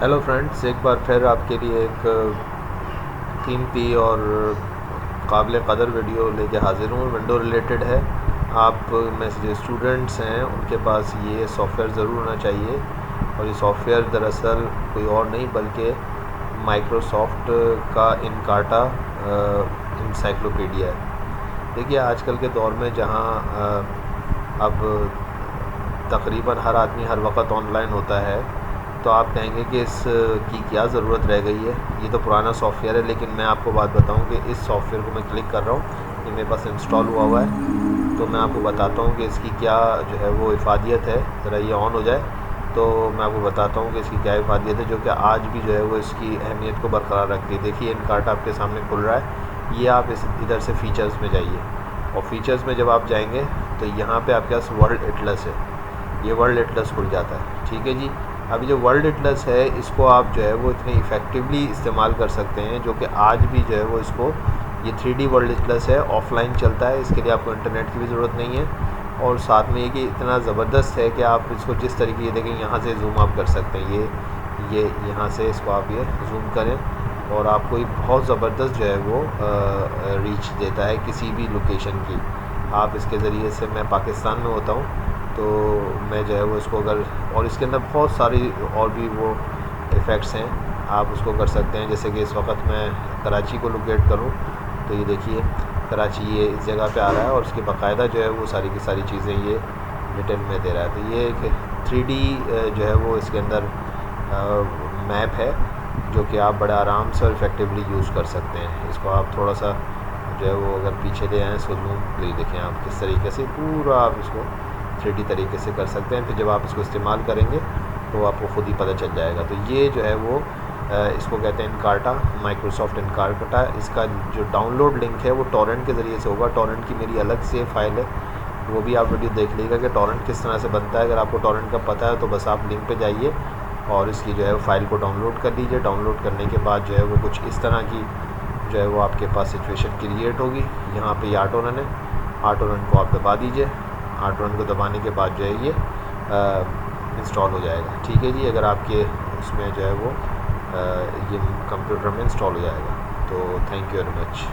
Hello friends, एक बार फिर आपके लिए एक कीमती और काबिल कदर वीडियो लेके हाज़िर हूँ। विंडो रिलेटेड है। आप में से जो स्टूडेंट्स हैं उनके पास ये सॉफ़्टवेयर ज़रूर होना चाहिए, और ये सॉफ़्टवेयर दरअसल कोई और नहीं बल्कि माइक्रोसॉफ्ट का इनकार्टा इंसाइक्लोपीडिया है। देखिए, आजकल के दौर में जहाँ अब तकरीबन हर आदमी हर वक्त ऑनलाइन होता है, तो आप कहेंगे कि इसकी क्या ज़रूरत रह गई है। ये तो पुराना सॉफ़्टवेयर है। लेकिन मैं आपको बात बताऊं कि इस सॉफ़्टवेयर को मैं क्लिक कर रहा हूँ, ये मेरे पास इंस्टॉल हुआ हुआ है, तो मैं आपको बताता हूँ कि इसकी क्या जो है वो इफ़ादियत है। ज़रा ये ऑन हो जाए तो मैं आपको बताता हूँ कि इसकी क्या इफ़ादियत है, जो कि आज भी जो है वो इसकी अहमियत को बरकरार रखती है। देखिए, इनकार्टा आपके सामने खुल रहा है। ये आप इधर से फ़ीचर्स में जाइए, और फ़ीचर्स में जब आप जाएँगे तो यहाँ पर आपके पास वर्ल्ड एटलस है। ये वर्ल्ड एटलस खुल जाता है। ठीक है जी। अभी जो वर्ल्ड एटलस है, इसको आप जो है वो इतने इफ़ेक्टिवली इस्तेमाल कर सकते हैं, जो कि आज भी जो है वो इसको, ये 3D वर्ल्ड एटलस है, ऑफलाइन चलता है। इसके लिए आपको इंटरनेट की भी ज़रूरत नहीं है, और साथ में ये कि इतना ज़बरदस्त है कि आप इसको जिस तरीके ये देखें, यहाँ से जूम आप कर सकते हैं। ये यहाँ से इसको आप ये जूम करें, और आपको ये बहुत ज़बरदस्त जो है वो रीच देता है किसी भी लोकेशन की। आप इसके ज़रिए से, मैं पाकिस्तान में होता हूँ, तो मैं जो है वो इसको अगर, और इसके अंदर बहुत सारी और भी वो इफ़ेक्ट्स हैं, आप उसको कर सकते हैं। जैसे कि इस वक्त मैं कराची को लोकेट करूं, तो ये देखिए कराची ये इस जगह पे आ रहा है, और उसके बाकायदा जो है वो सारी की सारी चीज़ें ये डिटेल में दे रहा है। तो ये एक 3D जो है वो इसके अंदर मैप है, जो कि आप बड़े आराम से और इफ़ेक्टिवली यूज़ कर सकते हैं। इसको आप थोड़ा सा जो है वो अगर पीछे ले आएँ, इसको जूम, तो ये देखें आप किस तरीके से पूरा आप इसको 3D तरीके से कर सकते हैं। फिर जब आप इसको इस्तेमाल करेंगे तो आपको ख़ुद ही पता चल जाएगा। तो ये जो है वो इसको कहते हैं इनकार्टा, माइक्रोसॉफ्ट इनकार्टा। इसका जो डाउनलोड लिंक है वो टॉरेंट के ज़रिए से होगा। टॉरेंट की मेरी अलग से फ़ाइल है, वो भी आप वीडियो देख लीजिएगा कि टॉरेंट किस तरह से बनता है। अगर आपको टॉरेंट का पता है तो बस आप लिंक पे जाइए और इसकी जो है फ़ाइल को डाउनलोड कर लीजिए। डाउनलोड करने के बाद जो है वो कुछ इस तरह की जो है वो आपके पास सिचुएशन क्रिएट होगी। यहाँ पे ये ऑटो रन है, ऑटो रन को आप दबा दीजिए। ऑटो रन को दबाने के बाद जो है ये इंस्टॉल हो जाएगा। ठीक है जी। अगर आपके उसमें जो है वो ये कंप्यूटर में इंस्टॉल हो जाएगा। तो थैंक यू वेरी मच।